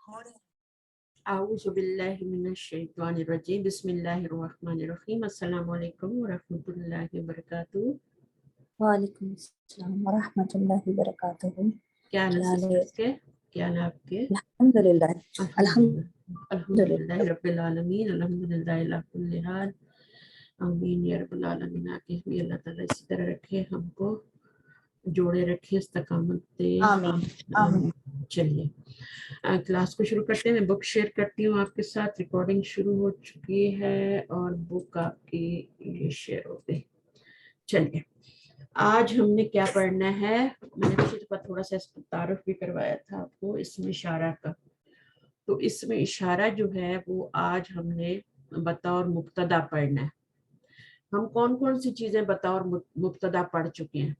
अऊज़ु बिल्लाहि मिनश शैतानिर रजीम बिस्मिल्लाहिर रहमानिर रहीम अस्सलामु अलैकुम व रहमतुल्लाहि व बरकातुहू। वालेकुम अस्सलाम व रहमतुल्लाहि व बरकातुहू। क्या हाल है सिस्टर्स के? क्या हाल है आपके? अल्हम्दुलिल्लाह अल्हम्दुलिल्लाह अल्हम्दुलिल्लाह। अल्हम्दुलिल्लाह रब्बिल आलमीन अल्हम्दुलिल्लाह अला कुल्ली हाल आमीन या रब्बल आलमीन। आगे भी अल्लाह ताला इसी तरह रखे, हमको जोड़े रखे, इस्तकामत दे। आमीन आमीन। चलिए क्लास को शुरू करते हैं। मैं बुक शेयर करती हूँ आपके साथ। रिकॉर्डिंग शुरू हो चुकी है और बुक आपकी ये शेयर हो गई। चलिए आज हमने क्या पढ़ना है, मैंने पिछली दफा थोड़ा सा इसका तारुफ भी करवाया था आपको, इसमें इशारा का। तो इसमें इशारा जो है वो आज हमने बतौर मुब्तदा पढ़ना है। हम कौन कौन सी चीजें बतौर मुब्तदा पढ़ चुके हैं?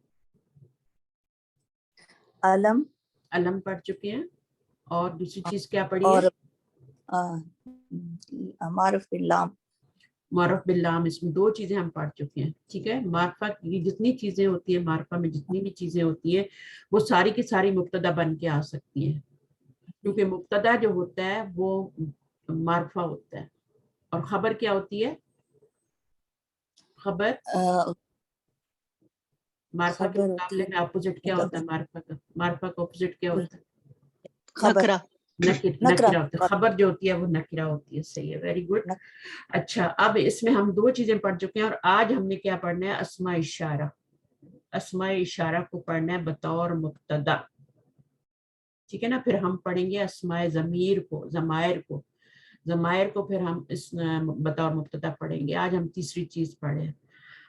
अलम अलम पढ़ चुके हैं, और दूसरी चीज क्या पढ़ी है? और मारुफ बिल्लाम। मारुफ बिल्लाम, इसमें दो चीजें हम पढ़ चुके हैं। ठीक है, मारफा की जितनी चीजें होती है, मारफा में जितनी भी चीजें होती है वो सारी की सारी मुब्तदा बन के आ सकती हैं, क्योंकि मुब्तदा जो होता है वो मारफा होता है। और खबर क्या होती है? खबर मारफा के खबर होती मुकाबले है में अपोजिट क्या होता है? मारफा का, मारफा का अपोजिट क्या होता है? खबर नकिरा होता है। खबर जो होती है वो नकिरा होती है। सही है, वेरी गुड। अच्छा, अब इसमें हम दो चीजें पढ़ चुके हैं और आज हमने क्या पढ़ना है? अस्मा इशारा। अस्मा इशारा को पढ़ना है बतौर मुब्तदा। ठीक है ना। फिर हम पढ़ेंगे अस्माए ज़मीर को, ज़मायर को। ज़मायर को फिर हम इस बतौर मुब्तदा पढ़ेंगे। आज हम तीसरी चीज पढ़े।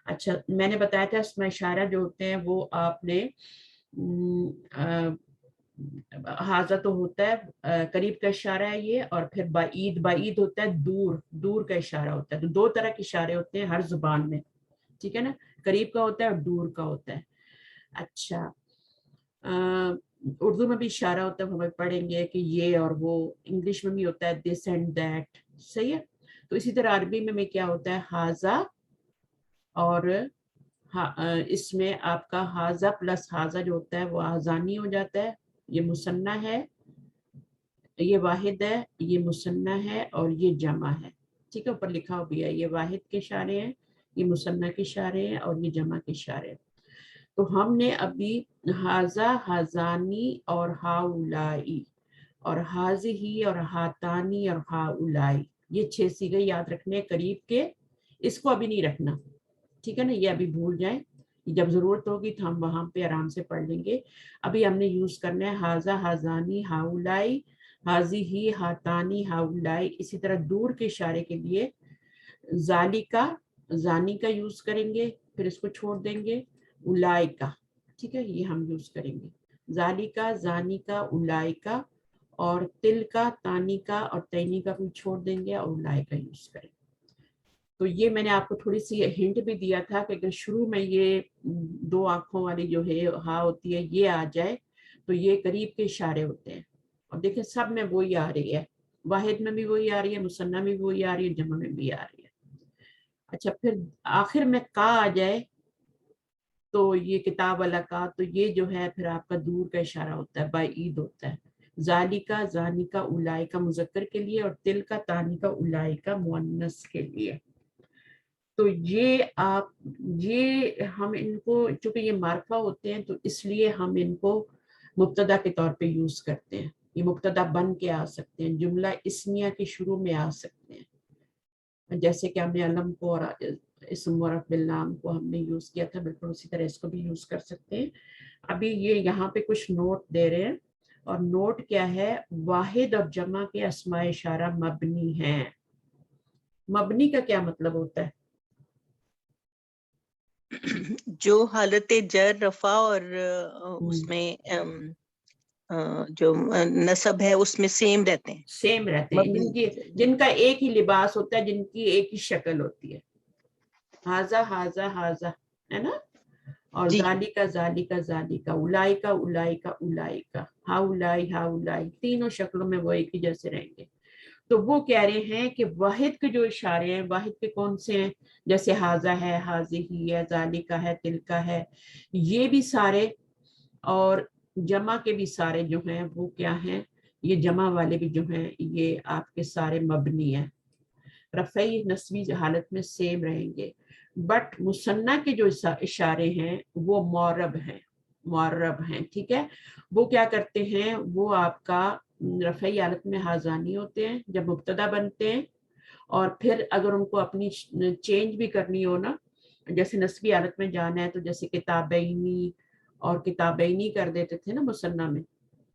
अच्छा, मैंने बताया था अस्मा इशारा जो होते हैं वो आपने हाजा तो होता है करीब का इशारा है ये, और फिर बाईद, बाईद होता है दूर, दूर का इशारा होता है। तो दो तरह के इशारे होते हैं हर जुबान में। ठीक है ना, करीब का होता है और दूर का होता है। अच्छा, उर्दू में भी इशारा होता है, हमें पढ़ेंगे कि ये और वो। इंग्लिश में भी होता है दिस एंड दैट। सही है। तो इसी तरह अरबी में क्या होता है? हाजा, और इसमें आपका हाजा प्लस हाजा जो होता है वो हाजानी हो जाता है। ये मुसन्ना है, ये वाहिद है, ये मुसन्ना है और ये जमा है। ठीक है, ऊपर लिखा भी है, ये वाहिद के इशारे हैं, ये मुसन्ना के इशारे हैं और ये जमा के इशारे हैं। तो हमने अभी हाजा, हाजानी और हाउलाई और हाजिही और हातानी और हाउलाई, ये 6 सीगे याद रखने करीब के। इसको अभी नहीं रखना, ठीक है ना, ये अभी भूल जाएं। जब जरूरत होगी तो हम वहां पे आराम से पढ़ लेंगे। अभी हमने यूज करना है हाजा, हाजानी, हाउलाई, हाजी ही, हातानी, हाउलाई। इसी तरह दूर के इशारे के लिए जालिका, जानी का यूज करेंगे, फिर इसको छोड़ देंगे। उलाई का, ठीक है, ये हम यूज करेंगे। जालिका, जानी का, उलाई का, और तिल का, तानी का और तैनी का भी छोड़ देंगे और उलाई का यूज करेंगे। तो ये मैंने आपको थोड़ी सी हिंट भी दिया था कि अगर शुरू में ये दो आंखों वाली जो है हा होती है ये आ जाए तो ये करीब के इशारे होते हैं। और देखिए सब में वही आ रही है, वाहिद में भी वही आ रही है, मुसन्ना में भी वही आ रही है, जमा में भी आ रही है। अच्छा, फिर आखिर में का आ जाए तो ये किताब वाला का, तो ये जो है फिर आपका दूर का इशारा होता है, बाईद होता है। जालिका, जानिका, उलाई का मुजक्कर के लिए, और तिल का, तानी का, उलाई का मुअन्नस के लिए। तो ये हम इनको, चूंकि ये मार्फा होते हैं तो इसलिए हम इनको मुब्तदा के तौर पे यूज करते हैं। ये मुब्तदा बन के आ सकते हैं, जुमला इस्मिया के शुरू में आ सकते हैं। जैसे कि हमने अलम को और इस्म मुरफ़ बिल नाम को हमने यूज किया था, बिल्कुल उसी तरह इसको भी यूज कर सकते हैं। अभी ये यहाँ पे कुछ नोट दे रहे हैं, और नोट क्या है? वाहिद और जमा के अस्मा इशारा मबनी हैं। मबनी का क्या मतलब होता है? जो हालत जर, रफा और उसमें जो नसब है उसमें सेम रहते हैं, सेम रहते हैं, जिनका एक ही लिबास होता है, जिनकी एक ही शक्ल होती है। हाजा, हाजा, हाजा, है ना। और जालिका, जालिका, जालिका, उलाइका, उलाइका, उलाइका, हाउलाई, हाउलाई, तीनों शक्लों में वो एक ही जैसे रहेंगे। तो वो कह रहे हैं कि वाहिद के जो इशारे हैं, वाहिद के कौन से हैं? जैसे हाजा है, हाजी ही है, जालिका है, तिलका है, ये भी सारे, और जमा के भी सारे जो हैं वो क्या हैं? یہ جمع والے بھی جو ہیں یہ آپ کے سارے مبنی ہیں، رفعی نسبی حالت میں سیم رہیں گے، بٹ مثنیٰ کے جو اشارے ہیں وہ معرب ہیں، ٹھیک ہے. وہ کیا کرتے ہیں، وہ آپ کا رفعی حالت میں حاضانی ہوتے ہیں جب مبتدا بنتے ہیں، اور پھر اگر ان کو اپنی چینج بھی کرنی ہو نا، جیسے نسبی حالت میں جانا ہے تو جیسے کتابینی اور کتابینی کر دیتے تھے نا مثنیٰ میں،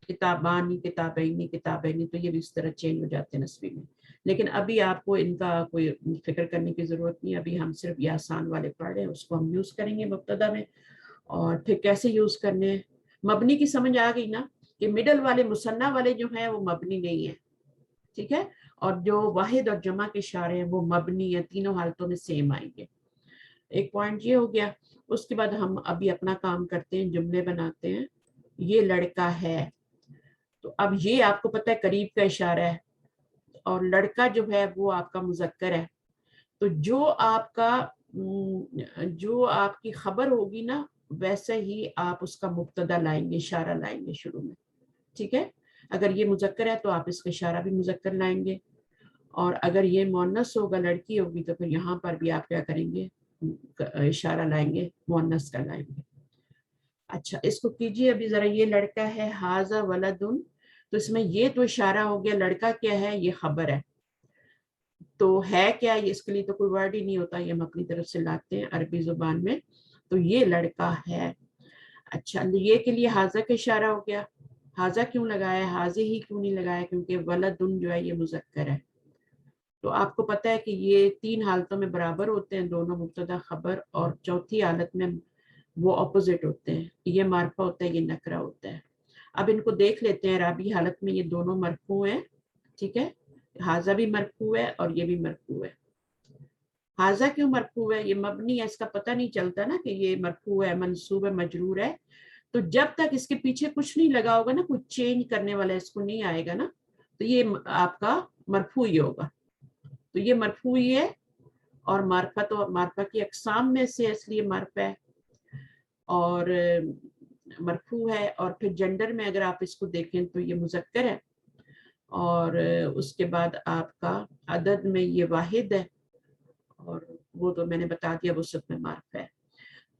کتابانی کتابینی، تو یہ بھی اس طرح چینج ہو جاتے ہیں نسبی میں. لیکن ابھی آپ کو ان کا کوئی فکر کرنے کی ضرورت نہیں، ابھی ہم صرف یہ آسان والے پڑھ رہے ہیں، اس کو ہم یوز کریں گے مبتدا میں. اور پھر کیسے یوز کرنے ہیں، مبنی کی سمجھ آ گئی نا، کہ مڈل والے مثنیٰ والے جو ہیں وہ مبنی نہیں ہیں، ٹھیک ہے، اور جو واحد اور جمع کے اشارے ہیں وہ مبنی ہیں، تینوں حالتوں میں سیم آئیں گے. ایک پوائنٹ یہ ہو گیا. اس کے بعد ہم ابھی اپنا کام کرتے ہیں، جملے بناتے ہیں. یہ لڑکا ہے، تو اب یہ آپ کو پتہ ہے قریب کا اشارہ ہے، اور لڑکا جو ہے وہ آپ کا مذکر ہے، تو جو آپ کی خبر ہوگی نا ویسے ہی آپ اس کا مبتدا لائیں گے، اشارہ لائیں گے شروع میں، ٹھیک ہے. اگر یہ مذکر ہے تو آپ اس کا اشارہ بھی مذکر لائیں گے، اور اگر یہ مؤنث ہوگا، لڑکی ہوگی، تو پھر یہاں پر بھی آپ کیا کریں گے، اشارہ لائیں گے، مؤنث کا لائیں گے. اچھا اس کو کیجئے ابھی ذرا. یہ لڑکا ہے، ھذا ولدن، تو اس میں یہ تو اشارہ ہو گیا، لڑکا کیا ہے، یہ خبر ہے. تو ہے کیا، اس کے لیے تو کوئی ورڈ ہی نہیں ہوتا، یہ ہم اپنی طرف سے لاتے ہیں عربی زبان میں. تو یہ لڑکا ہے. اچھا یہ کے لیے ھذا کا اشارہ ہو گیا. ھذا کیوں لگایا، ھذہ ہی کیوں نہیں لگایا، کیونکہ ولدن جو ہے یہ مذکر ہے. تو آپ کو پتہ ہے کہ یہ تین حالتوں میں برابر ہوتے ہیں، دونوں مبتدا خبر، اور چوتھی حالت میں وہ اپوزٹ ہوتے ہیں، یہ معرفہ ہوتا ہے، یہ نکرہ ہوتا ہے. اب ان کو دیکھ لیتے ہیں. اعرابی حالت میں یہ دونوں مرفوع ہیں، ٹھیک ہے، ھذا بھی مرفوع ہے اور یہ بھی مرفوع ہے. ھذا کیوں مرفوع ہے، یہ مبنی ہے، اس کا پتہ نہیں چلتا نا کہ یہ مرفوع ہے، منصوب ہے، مجرور ہے. تو جب تک اس کے پیچھے کچھ نہیں لگا ہوگا نا، کچھ چینج کرنے والا اس کو نہیں آئے گا نا، تو یہ آپ کا مرفوع ہی ہوگا. تو یہ مرفوع ہی ہے، اور معرفہ تو معرفہ کی اقسام میں سے اس لیے معرفہ ہے اور مرفوع ہے. اور پھر جنڈر میں اگر آپ اس کو دیکھیں تو یہ مذکر ہے، اور اس کے بعد آپ کا عدد میں یہ واحد ہے، اور وہ تو میں نے بتا دیا وسط میں معرفہ ہے.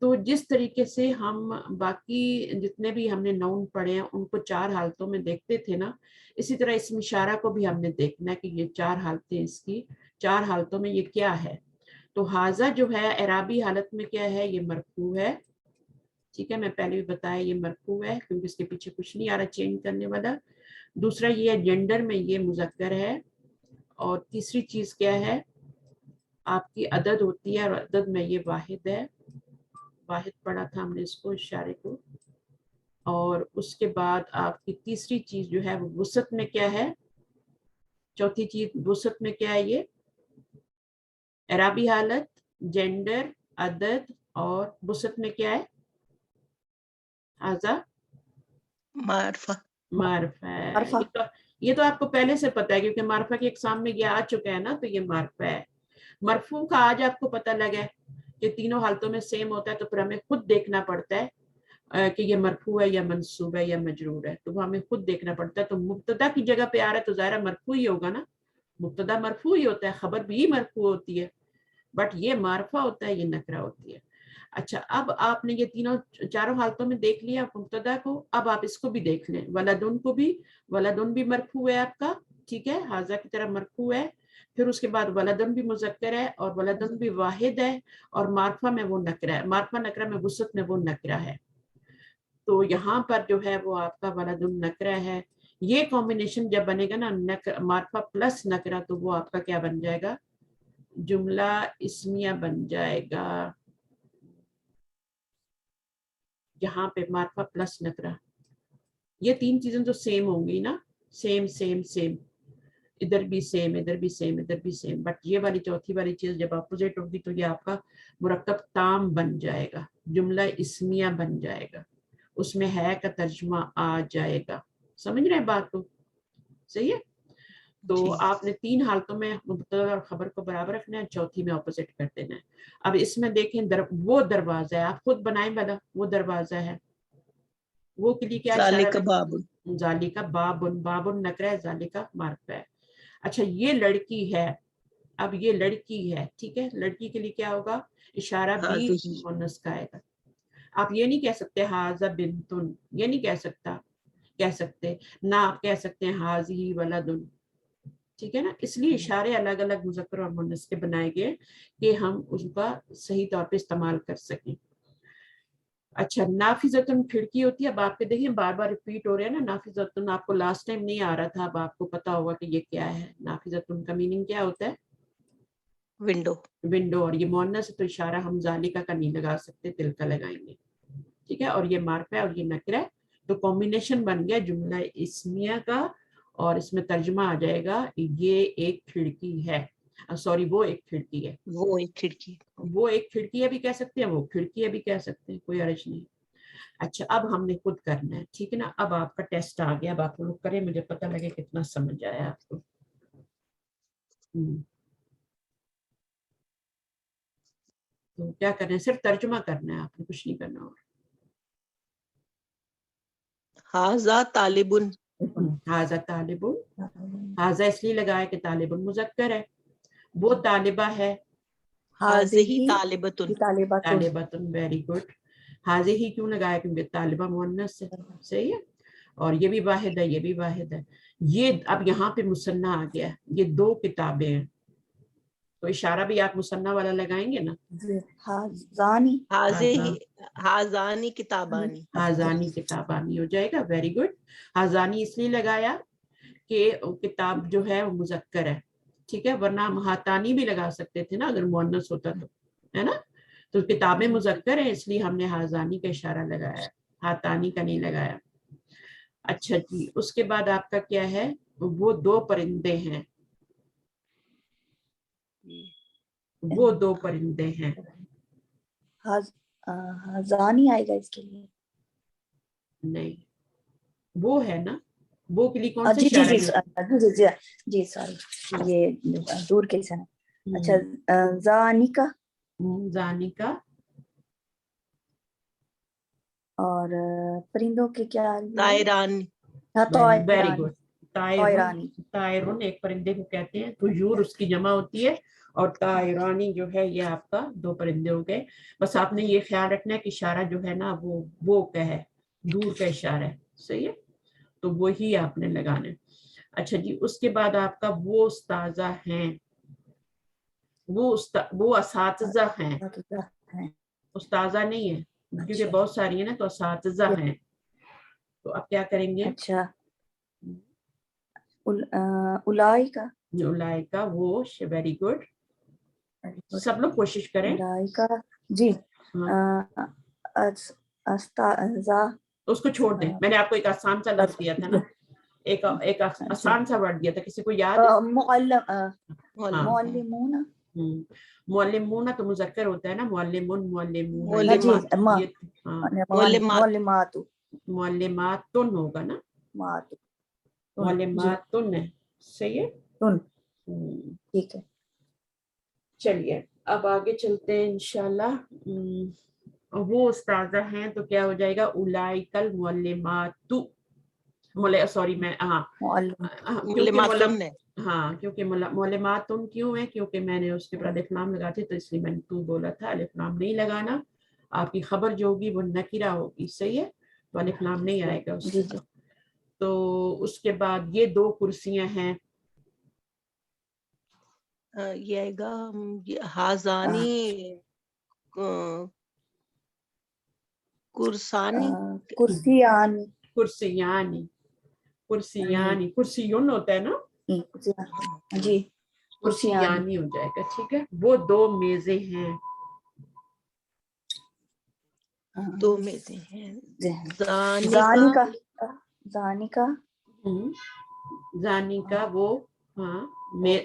تو جس طریقے سے ہم باقی جتنے بھی ہم نے نون پڑھے ہیں ان کو چار حالتوں میں دیکھتے تھے نا، اسی طرح اسم اشارہ کو بھی ہم نے دیکھنا ہے کہ یہ چار حالتیں، اس کی چار حالتوں میں یہ کیا ہے. تو ھذا جو ہے اعرابی حالت میں کیا ہے، یہ مرفوع ہے، ٹھیک ہے، میں پہلے بھی بتایا یہ مرفوع ہے کیونکہ اس کے پیچھے کچھ نہیں آ رہا چینج کرنے والا. دوسرا یہ ہے جنڈر میں یہ مذکر ہے، اور تیسری چیز کیا ہے، آپ کی عدد ہوتی ہے، اور عدد میں یہ واحد ہے، واحد پڑھا تھا ہم نے اس کو، اشارے کو. اور اس کے بعد آپ کی تیسری چیز جو ہے وہ وسط میں کیا ہے، چوتھی چیز وسط میں کیا ہے، یہ اعرابی حالت، جنڈر، عدد، اور وسط میں کیا ہے، ھذا معرفہ. معرفہ ہے. معرفہ. یہ تو آپ کو پہلے سے پتہ ہے کیونکہ معرفہ کی اقسام میں یہ آ چکا ہے نا، تو یہ معرفہ ہے. مرفوع کا آج آپ کو پتہ لگا کہ تینوں حالتوں میں سیم ہوتا ہے، تو پھر ہمیں خود دیکھنا پڑتا ہے کہ یہ مرفوع ہے یا منصوب ہے یا مجرور ہے، تو وہ ہمیں خود دیکھنا پڑتا ہے. تو مبتدا کی جگہ پہ آ رہا ہے تو ظاہر مرفوع ہی ہوگا نا، مبتدا مرفوع ہی ہوتا ہے، خبر بھی مرفوع ہوتی ہے، بٹ یہ معرفہ ہوتا ہے، یہ نکرہ ہوتی ہے. اچھا اب آپ نے یہ تینوں چاروں حالتوں میں دیکھ لیا مبتدا کو. اب آپ اس کو بھی دیکھ لیں، ولدن کو بھی، ولدن بھی مرفوع ہے آپ کا، ٹھیک ہے، ھذا کی طرح مرفوع ہے. پھر اس کے بعد ولدن بھی مذکر ہے، اور ولدن بھی واحد ہے، اور معرفہ میں وہ نکرہ ہے، معرفہ نکرہ میں وسط میں وہ نکرہ ہے. تو یہاں پر جو ہے وہ آپ کا ولدن نکرہ ہے. یہ کمبینیشن جب بنے گا نا، معرفہ پلس نکرہ، تو وہ آپ کا کیا بن جائے گا، جملہ اسمیہ بن جائے گا. یہاں پہ معرفہ پلس نکرہ، یہ تین چیزیں تو سیم ہوں گی نا، سیم سیم سیم، ادھر بھی سیم، ادھر بھی سیم، ادھر بھی سیم، بٹ یہ والی چوتھی والی چیز جب اپوزٹ ہوگی تو یہ آپ کا مرکب تام بن جائے گا، جملہ اسمیہ بن جائے گا، اس میں ہے کا ترجمہ آ جائے گا. سمجھ رہے ہیں بات کو، صحیح ہے. تو جی. آپ نے تین حالتوں میں مبتدا اور خبر کو برابر رکھنا ہے، چوتھی میں اپوزٹ کر دینا ہے. اب اس میں دیکھیں وہ دروازہ ہے، آپ خود بنائیں بنا، وہ دروازہ ہے، وہ کے لیے کیا اشارہ ذالک باب. ذالکا بابن، بابن نکرہ ہے، ذالکا معرفہ ہے. اچھا یہ لڑکی ہے، اب یہ لڑکی ہے، ٹھیک ہے، لڑکی کے لیے کیا ہوگا؟ اشارہ بھی هذه مؤنث کا آئے گا. آپ یہ نہیں کہہ سکتے ہاذا بنتن، یہ نہیں کہہ سکتے، نہ آپ کہہ سکتے ہیں ہاذی ولدن، ٹھیک ہے نا. اس لیے اشارے الگ الگ مذکر اور مؤنث کے بنائے گئے کہ ہم اس کا صحیح طور پہ استعمال کر سکیں. اچھا نافذتن کھڑکی ہوتی ہے. اب آپ کے دیکھیں بار بار ریپیٹ ہو رہے ہیں نا نافذتن، آپ کو لاسٹ ٹائم نہیں آ رہا تھا، اب آپ کو پتا ہوگا کہ یہ کیا ہے. نافذتن کا میننگ کیا ہوتا ہے؟ ونڈو. ونڈو. اور یہ مؤنث ہے تو اشارہ ہم ذالکا کا نہیں لگا سکتے، تل کا لگائیں گے، ٹھیک ہے. اور یہ معرفہ ہے اور یہ نکرہ ہے، تو کمبینیشن بن گیا جملہ اسمیہ کا، اور اس میں ترجمہ آ جائے گا یہ ایک کھڑکی ہے، سوری وہ ایک کھڑکی ہے. وہ ایک کھڑکی. وہ ایک کھڑکی ہے بھی کہہ سکتے ہیں، وہ کھڑکی ہے بھی کہہ سکتے ہیں، کوئی حرج نہیں. اچھا اب ہم نے خود کرنا ہے، ٹھیک ہے نا. اب آپ کا ٹیسٹ آ گیا، اب آپ لوگ کریں، مجھے پتہ لگے کتنا سمجھ آیا آپ کو. تو کیا کرنا ہے؟ صرف ترجمہ کرنا ہے، آپ نے کچھ نہیں کرنا. اور هذا طالب. حاضہ طالب، حاضہ اس لیے لگایا کہ طالب مذکر ہے، وہ طالبہ ہے. هذه طالبۃ. طالبۃ، ویری گڈ. حاضہ ہی کیوں لگایا؟ کیونکہ طالبہ مؤنث ہے، صحیح ہے. اور یہ بھی واحد ہے، یہ بھی واحد ہے. یہ اب یہاں پہ مثنیٰ آ گیا، یہ دو کتابیں ہیں، تو اشارہ بھی آپ مثنیٰ والا لگائیں گے نا. ہاذانی هذان کتابانی. ہازانی کتابانی ہو جائے گا. Very good. ہازانی اس لیے لگایا کہ کتاب جو ہے وہ مذکر ہے، ٹھیک ہے، ورنہ ہم ہاتانی بھی لگا سکتے تھے نا اگر مؤنث ہوتا تو، ہے نا. تو کتابیں مذکر ہیں اس لیے ہم نے ہازانی کا اشارہ لگایا، ہاتانی کا نہیں لگایا. اچھا جی اس کے بعد آپ کا کیا ہے؟ وہ دو پرندے ہیں، وہ دو پرندے ہیں. ہذانی آئے گا اس کے لیے. نہیں وہ ہے نا، وہ کے لیے کون سا جی جی اشارہ جی ہے؟ جی جی سوری، یہ دور کے سن. اچھا زانی کا زانی کا، اور پرندوں کے کیا؟ طائران. Very good. طائرانی. طائرون ایک پرندے کو کہتے ہیں، طیور اس کی جمع ہوتی ہے، اور طائرانی جو ہے یہ آپ کا دو پرندے ہو گئے. بس آپ نے یہ خیال رکھنا ہے کہ اشارہ جو ہے نا وہ کیا ہے؟ دور کا اشارہ ہے، صحیح ہے، تو وہی آپ نے لگانا ہے. اچھا جی اس کے بعد آپ کا وہ استاذہ ہیں، وہ اساتذہ ہیں، استاذہ نہیں ہے کیونکہ بہت ساری ہیں نا، تو اساتذہ ہیں. تو اب کیا کریں گے؟ اچھا اولائے کا. اولائکا وہ، ویری گڈ. سب لوگ کوشش کریں. اولائے کا جی. استاذہ، اس کو چھوڑ دیں، میں نے آپ کو ایک آسان سا لفظ دیا تھا نا، ایک آسان سا ورڈ دیا تھا، کسی کو یاد ہے؟ معلمون. معلمون تو مذکر ہوتا ہے نا، معلمون معلمون، معلمات. معلماتن ہوگا نا، معلماتن ہے، صحیح ہے. ٹھیک ہے. چلیے اب آگے چلتے ہیں انشاءاللہ. وہ استاذہ ہیں تو کیا ہو جائے گا؟ اولائک المعلمات، سوری میں کیونکہ معلمات کیوں ہے؟ کیونکہ میں نے اس کے اوپر الف لام لگا تھے، تو اس لیے میں نے تو بولا تھا. الف لام نہیں لگانا، آپ کی خبر جو ہوگی وہ نکرہ ہوگی، صحیح ہے، تو الف لام نہیں آئے گا اس کے. تو اس کے بعد یہ دو کرسیاں ہیں، یہ آئے گا ہازانی کرسانی. کرسیانی کرسیون ہوتا ہے نا جی، کرسیانی ہو جائے گا، ٹھیک ہے. وہ دو میزیں ہیں، دو میزیں ہیں. زانی کا وہ، ہاں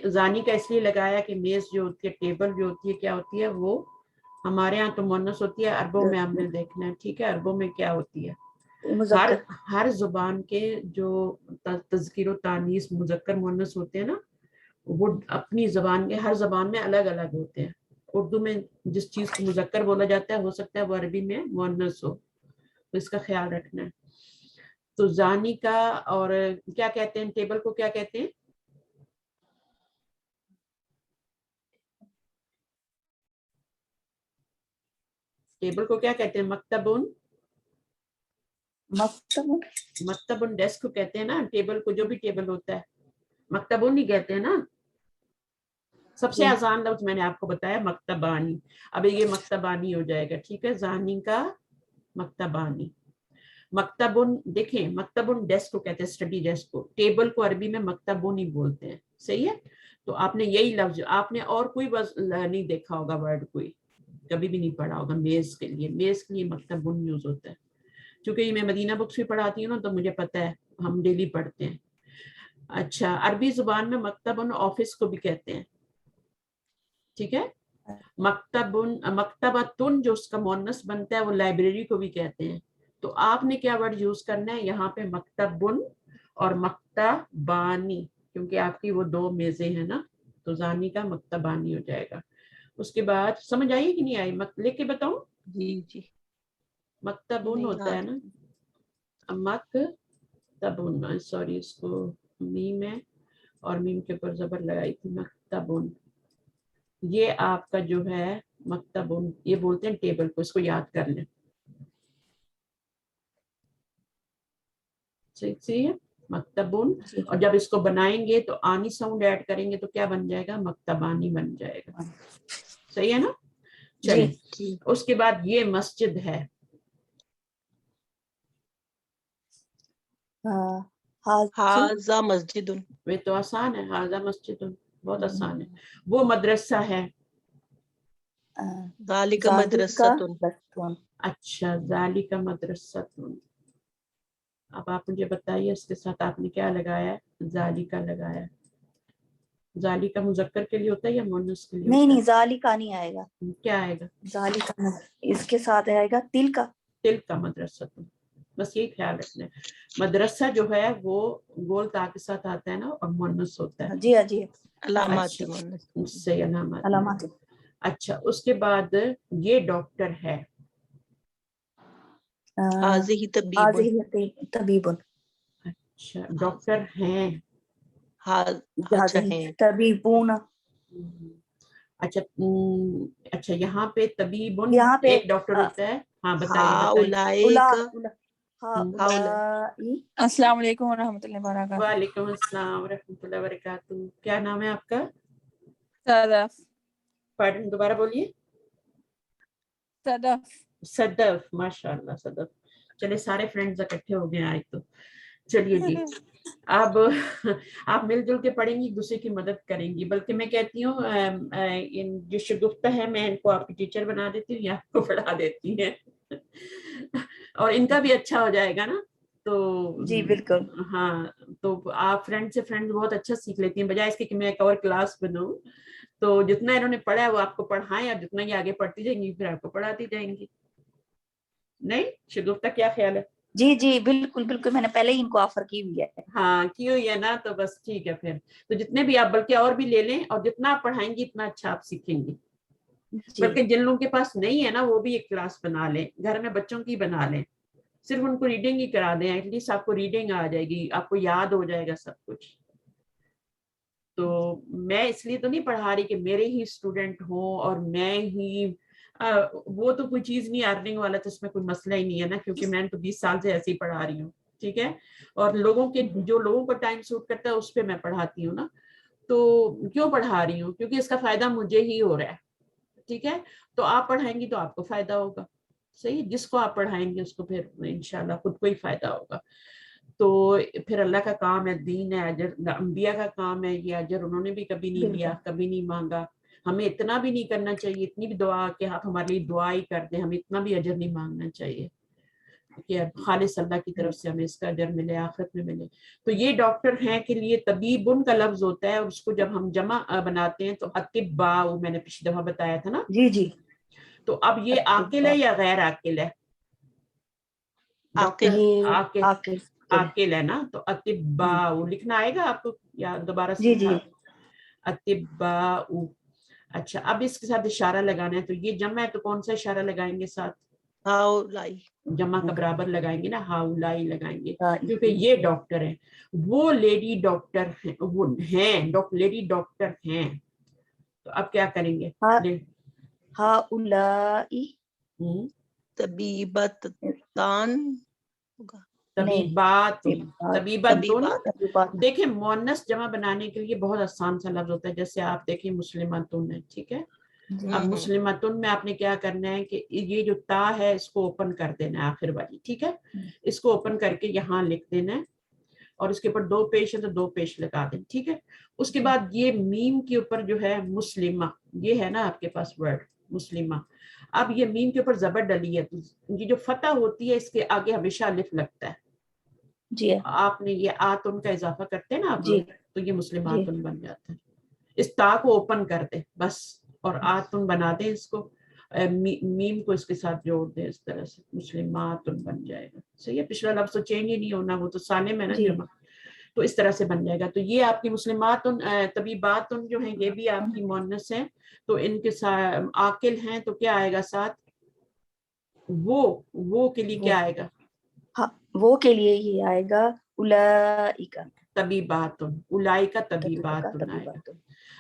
زانی کا اس لیے لگایا کہ میز جو ہوتی ہے، ٹیبل جو ہوتی ہے، کیا ہوتی ہے وہ؟ ہمارے ہاں تو مؤنث ہوتی ہے، عربوں میں ہم نے دیکھنا ہے، ٹھیک ہے. عربوں میں کیا ہوتی ہے؟ ہر زبان کے جو تذکیر و تانیث مذکر مؤنث ہوتے ہیں نا، وہ اپنی زبان کے ہر زبان میں الگ الگ ہوتے ہیں. اردو میں جس چیز کو مذکر بولا جاتا ہے، ہو سکتا ہے وہ عربی میں مؤنث ہو، تو اس کا خیال رکھنا ہے. تو زانی کا اور کیا کہتے ہیں ٹیبل کو, کیا کہتے ہیں؟ ٹیبل کو کیا کہتے ہیں؟ مکتبن. مکتبن ڈیسک کو کہتے ہیں نا, ٹیبل کو جو بھی ٹیبل ہوتا ہے مکتبن ہی کہتے ہیں نا. سب سے آسان لفظ میں نے آپ کو بتایا مکتبانی. اب یہ مکتبانی ہو جائے گا, ٹھیک ہے. زانی کا مکتبانی. مکتبن دیکھیں, مکتبن ڈیسک کو کہتے ہیں, اسٹڈی ڈیسک کو. ٹیبل کو عربی میں مکتبن ہی بولتے ہیں, صحیح ہے. تو آپ نے یہی لفظ, آپ نے اور کوئی نہیں دیکھا ہوگا ورڈ, کوئی کبھی بھی نہیں پڑھا ہوگا میز کے لیے. میز کے لیے مکتبن یوز ہوتا ہے. چونکہ یہ میں مدینہ بکس بھی پڑھاتی ہوں نا, تو مجھے پتہ ہے, ہم ڈیلی پڑھتے ہیں. اچھا, عربی زبان میں مکتبن آفس کو بھی کہتے ہیں, ٹھیک ہے. مکتبتن جو اس کا مؤنث بنتا ہے وہ لائبریری کو بھی کہتے ہیں. تو آپ نے کیا ورڈ یوز کرنا ہے یہاں پہ؟ مکتبن اور مکتبانی, کیونکہ آپ کی وہ دو میزیں ہیں نا, تو زانی کا مکتبانی ہو جائے گا. اس کے بعد سمجھ آئی کہ نہیں آئی؟ لکھ کے بتاؤں. جی مکتبن ہوتا ہے نا, مکتبن, سوری اس کو میم ہے اور میم کے اوپر زبر لگائی تھی. مکتبن, یہ آپ کا جو ہے مکتبن, یہ بولتے ہیں ٹیبل کو, اس کو یاد کر لیں. صحیح ہے, مکتبن. اور جب اس کو بنائیں گے تو آنی ساؤنڈ ایڈ کریں گے تو کیا بن جائے گا؟ مکتبانی بن جائے گا. صحیح ہے نا. چلیں, اس کے بعد یہ مسجد ہے. ہاذا مسجد. وہ تو آسان ہے, ہاذا مسجد, بہت آسان ہے. وہ مدرسہ ہے. ذالک مدرسۃ. اچھا, ذالک مدرسۃ. اب آپ مجھے بتائیے اس کے ساتھ آپ نے کیا لگایا؟ ذالک لگایا. ذالک مذکر کے لیے ہوتا ہے یا مؤنث کے لیے؟ نہیں, ذالک نہیں آئے گا. کیا آئے گا؟ ذالک اس کے ساتھ آئے گا تل کا. تل کا مدرسۃ. بس یہ خیال رکھنا ہے, مدرسہ جو ہے وہ گول تا کے ساتھ آتا ہے نا, اور مؤنث ہوتا ہے. جی جی, علامات سے علامات. اچھا, اس کے بعد یہ ڈاکٹر ہے. حاذہ طبیب. اچھا, ڈاکٹر ہیں. اچھا ہیں. طبیبون. اچھا, اچھا یہاں پہ طبیبن یہاں پہ ایک ڈاکٹر ہوتا ہے. ہاں بتائیے. السلام علیکم ورحمۃ اللہ وبرکاتہ. وعلیکم السلام ورحمۃ اللہ وبرکاتہ. کیا نام ہے آپ کا؟ صدف. پارڈن, دوبارہ بولیے. صدف. صدف, ماشاء اللہ صدف. چلے سارے فرینڈز اکٹھے ہو گئے آج تو. چلیے جی, اب آپ مل جل کے پڑھیں گی, ایک دوسرے کی مدد کریں گی. بلکہ میں کہتی ہوں جو شگفتہ ہے میں ان کو آپ کی ٹیچر بنا دیتی ہوں یا آپ کو پڑھا دیتی ہیں, اور ان کا بھی اچھا ہو جائے گا نا. تو جی بالکل. ہاں, تو آپ فرینڈ سے فرینڈ بہت اچھا سیکھ لیتی ہیں, بجائے اس کے کہ میں ایک اور کلاس بناؤں. تو جتنا انہوں نے پڑھا ہے وہ آپ کو پڑھائیں, اور جتنا یہ آگے پڑھتی جائیں گی پھر آپ کو پڑھاتی جائیں گی. نہیں شگفتہ, کیا خیال ہے؟ جی جی بالکل بالکل, میں نے پہلے ہی ان کو آفر کی ہوئی ہے. ہاں کی ہوئی ہے نا, تو بس ٹھیک ہے پھر. تو جتنے بھی آپ, بلکہ اور بھی لے لیں, اور جتنا آپ پڑھائیں گی اتنا اچھا آپ سیکھیں گی. بلکہ جن لوگوں کے پاس نہیں ہے نا وہ بھی ایک کلاس بنا لیں, گھر میں بچوں کی بنا لیں, صرف ان کو ریڈنگ ہی کرا دیں. ایٹ لیسٹ آپ کو ریڈنگ آ جائے گی, آپ کو یاد ہو جائے گا سب کچھ. تو میں اس لیے تو نہیں پڑھا رہی کہ میرے ہی اسٹوڈنٹ ہوں اور میں ہی, وہ تو کوئی چیز نہیں ارننگ والا, تو اس میں کوئی مسئلہ ہی نہیں ہے نا, کیونکہ میں تو 20 سال سے ایسے ہی پڑھا رہی ہوں, ٹھیک ہے. اور جو لوگوں کو ٹائم سوٹ کرتا ہے اس پہ میں پڑھاتی ہوں نا. تو کیوں پڑھا رہی ہوں؟ کیونکہ اس کا فائدہ مجھے ہی ہو رہا ہے, ٹھیک ہے. تو آپ پڑھائیں گی تو آپ کو فائدہ ہوگا, صحیح. جس کو آپ پڑھائیں گے اس کو پھر انشاءاللہ خود کو ہی فائدہ ہوگا. تو پھر اللہ کا کام ہے, دین ہے, اجر انبیاء کا کام ہے, یہ اجر انہوں نے بھی کبھی نہیں لیا, کبھی نہیں مانگا. ہمیں اتنا بھی نہیں کرنا چاہیے, اتنی بھی دعا کہ آپ ہمارے لیے دعا ہی کر دیں, ہمیں اتنا بھی اجر نہیں مانگنا چاہیے کہ خالص اللہ کی طرف سے ہمیں اس کا اجر ملے, آخرت میں ملے. تو یہ ڈاکٹر ہیں کے لیے طبیبن کا لفظ ہوتا ہے, اور اس کو جب ہم جمع بناتے ہیں تو اطباء, میں نے پچھلی دفعہ بتایا تھا نا. جی جی. تو اب یہ عاقل ہے یا غیر عاقل ہے؟ عاقل ہے نا. تو اطباء لکھنا آئے گا آپ کو یا دوبارہ سے؟ جی. اطباء. اچھا, اب اس کے ساتھ اشارہ لگانا ہے, تو یہ جمع ہے تو کون سا اشارہ لگائیں گے ساتھ؟ हाउलाई, जमा का बराबर लगाएंगे ना, हाउलाई लगाएंगे, हाँ, क्योंकि ये डॉक्टर है, वो लेडी डॉक्टर है, वो हैं लेडी डॉक्टर हैं। तो अब क्या करेंगे? हाँ, ले- हाउलाई हम्म, तबीबतान होगा, तबीबातुन, तबीबात, तबीबातुन। तबीबात, देखें मुअन्नस जमा बनाने के लिए बहुत आसान सा लफ्ज होता है, जैसे आप देखें मुस्लिमातुन है, ठीक है। अब मुस्लिमातुन में आपने क्या करना है कि ये जो ता है इसको ओपन कर देना है, आखिर वाली, ठीक है। इसको ओपन करके यहाँ लिख देना है, और इसके ऊपर 2 पेश है तो 2 पेश लगा दें, ठीक है। उसके बाद ये मीम के ऊपर जो है मुस्लिमा, ये है ना आपके पास वर्ड मुस्लिमा, अब ये मीम के ऊपर जबर डली है, तो ये जो फतह होती है इसके आगे हमेशा अलिफ लगता है। जी आपने ये आतुन का इजाफा करते हैं ना आप जी लोग, तो ये मुस्लिमातुन बन जाता है। इस ता को ओपन कर दे बस, और आतुन बना दे इसको, मीम को इसके साथ जोड़ दे, इस तरह से मुस्लिमातुन बन जाएगा। सही है, पिछला लफ्ज तो चेंज ही नहीं होना, वो तो सालिम है ना जी जमा, तो इस तरह से बन जाएगा। तो ये आपकी मुस्लिमातुन, तबीबातुन जो हैं ये भी आपकी मुअन्नस हैं, तो इनके साथ आकिल हैं तो क्या आएगा साथ, वो के लिए क्या आएगा, हाँ, वो के लिए ये आएगा उलाइका, तबीबातुन, उलाइका तबीबातुन आएगा। तबीबातुन।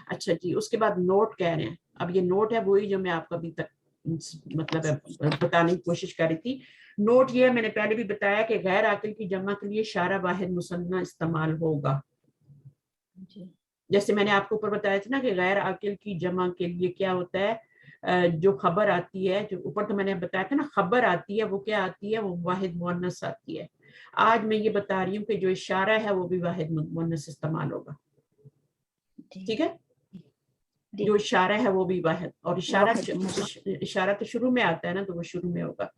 अच्छा जी, उसके बाद नोट कह रहे हैं। अब ये नोट है वही जो मैं आपको अभी तक मतलब बताने की कोशिश कर रही थी। नोट ये है, मैंने पहले भी बताया कि गैर आकिल की जमा के लिए इशारा वाहिद मुसन्ना इस्तेमाल होगा। जी जैसे मैंने आपको ऊपर बताया था ना कि गैर आकिल की जमा के लिए क्या होता है, जो खबर आती है, जो ऊपर तो मैंने बताया था ना, खबर आती है वो क्या आती है, वो वाहिद मुअन्नस आती है। आज मैं ये बता रही हूँ कि जो इशारा है वो भी वाहिद मुअन्नस इस्तेमाल होगा, जी ठीक है। जी जो इशारा है वो भी वाहिद, और वाहिद इशारा तो शुरू में आता है ना, तो वो शुरू में होगा।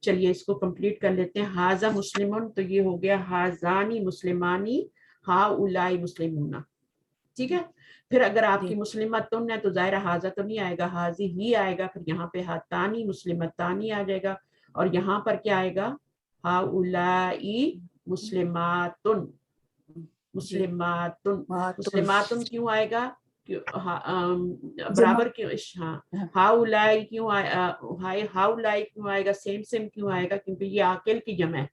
चलिए इसको कंप्लीट कर लेते हैं। हाजा मुस्लिमुन, तो ये हो गया हाजानी मुस्लिमानी, हा उलाई मुस्लिमूना, ठीक है। फिर अगर आपकी जी मुस्लिमतुन है तो जाहिर हाजा तो नहीं आएगा, हाजी ही आएगा। फिर यहाँ पे हातानी मुस्लिमतानी आ जाएगा, और यहाँ पर क्या आएगा, हा उलाई मुस्लिमातुन, मुस्लिमातुन। मातुन, मुस्लिमातुन क्यों आएगा, जमा बराबर क्यों, हाँ, हाउलाई क्यों हाउलाई क्यों आएगा, सेम सेम क्यों आएगा, क्योंकि ये आकिल की जमा है।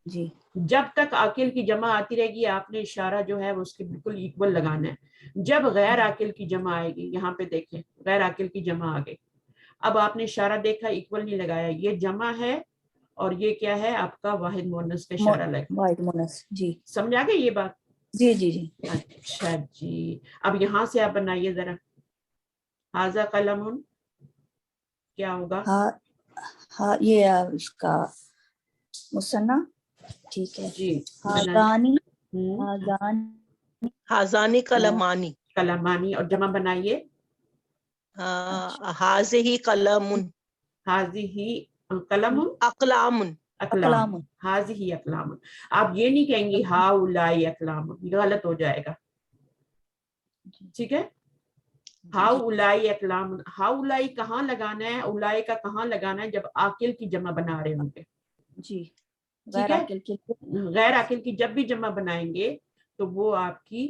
जी जब तक आकिल की जमा आती रहेगी आपने इशारा जो है वो उसके बिल्कुल इक्वल लगाना है। जब गैर आकिल की जमा आएगी, यहाँ पे देखें गैर आकिल की जमा आ गई, अब आपने इशारा देखा इक्वल नहीं लगाया, ये जमा है और ये क्या है आपका वाहिद मुअन्नस का इशारा लगा। वाहिद मुअन्नस, जी समझ आ गई ये बात? जी जी जी अच्छा जी, अब यहाँ से आप बनाइए जरा, हाजा कलमुन क्या होगा, हाँ हाँ, ये उसका मुसन्ना, ठीक है। जी बनाए। हाजानी, हाजानी, हाजानी कलमानी, कलमानी, और जमा बनाइए, हाजे ही कलमुन, हाजी ही कलमुन अकलामुन, अकलाम, अकलामुन, हाजी ही अकलाम। आप ये नहीं कहेंगे हाउलाई अकलाम, गलत हो जाएगा, ठीक है। हाउलाई अकलाम, हाउलाई कहाँ लगाना है, उलाई का कहाँ लगाना है, जब आकिल की जमा बना रहे होंगे, जी ठीक गैर है। आकिल के लिए, गैर आकिल की जब भी जमा बनाएंगे तो वो आपकी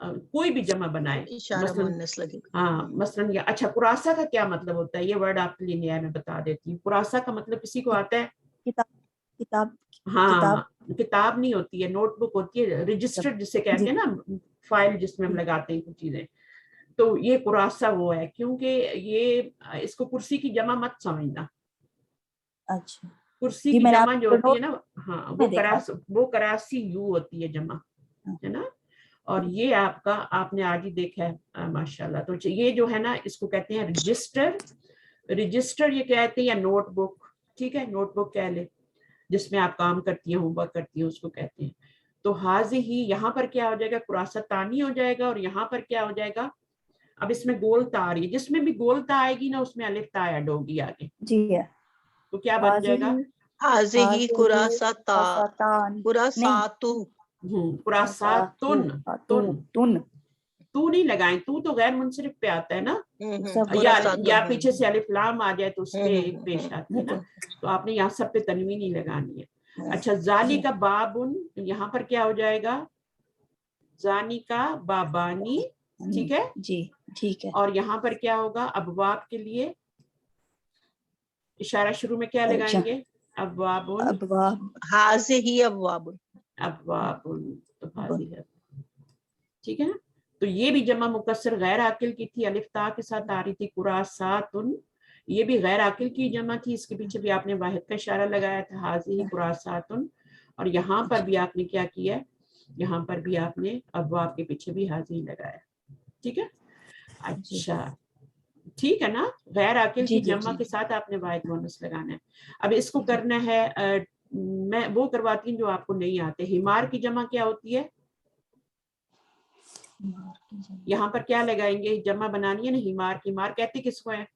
कोई भी जमा बनाए, इशारा मसलन, मुअन्नस लगेगा। हाँ मसलन या, अच्छा कुरासा का क्या मतलब होता है, ये वर्ड आपके लिए नया मैं बता देती हूँ। कुरासा का मतलब किसी को आता है, किताब, किताब, किताब, हाँ किताब नहीं होती है, नोटबुक होती है, रजिस्टर जिसे कहते जी हैं ना, फाइल जिसमें हम लगाते हैं कुछ चीजें। तो ये कुरासा वो है, क्योंकि ये इसको कुर्सी की जमा मत समझना, अच्छा कुर्सी जी, की मैंने जमा जो आपको होती है नोट ना, हाँ में देखा था। वो करासी यू होती है जमा, है ना। और ये आपका आपने आज ही देखा है माशाल्लाह। तो ये जो है ना इसको कहते हैं रजिस्टर, रजिस्टर ये कहते हैं, या नोटबुक, ठीक है, नोटबुक कह ले, जिसमें आप काम करती हैं, होमवर्क करती हैं, उसको कहते हैं। तो हाजी ही यहाँ पर क्या हो जाएगा, कुरासा तानी हो जाएगा, और यहाँ पर क्या हो जाएगा, अब इसमें गोल ता आ रही है, जिसमें भी गोल ता आएगी ना उसमें अलिफ ता ऐड होगी आगे, जी है, तो क्या बन हाजिही, जाएगा, हाजे ही हाजिही कुरासाता, कुरासातान, नहीं, कुरासातु, कुरासा तुन, तू, तुन, तुन, तू नहीं लगाएं, तू तो गैर मुनसरिफ पे आता है ना, सब या कुरासातुन, पीछे से अलिफ लाम आ जाए तो उस पे पेश आती है ना, तो आपने यहाँ सब पे तनवीन ही लगानी है। अच्छा, जाली का बाबुन, यहाँ पर क्या हो जाएगा, जानी का बाबानी, ठीक है। जी ठीक है, और यहाँ पर क्या होगा, अबवाब के लिए इशारा शुरू में क्या लगाएंगे, अब्वाबुन, अबवाब, हाज़िही अब्वाबुन। अब्वाबुन, तो हाज़ी है, ठीक है ना। तो ये भी जमा मुकस्सर गैर आकिल की थी, अलिफ ता के साथ आ रही थी, कुरासातुन, ये भी गैर आकिल की जमा थी, इसके पीछे भी आपने वाहिद का इशारा लगाया था, हाज़िही कुरासातुन। और यहाँ पर भी आपने क्या किया, यहाँ पर भी आपने अब्वाब के पीछे भी हाज़िही लगाया, ठीक है। अच्छा, ठीक है ना, गैर आकिल जी, की जी, जमा जी। के साथ आपने वाहिद मुअन्नस लगाना है। अब इसको करना है, मैं वो करवाती हूँ जो आपको नहीं आते। हिमार की जमा क्या होती है, यहाँ पर क्या लगाएंगे, जमा बनानी है ना हिमार की, हिमार कहते किसको है,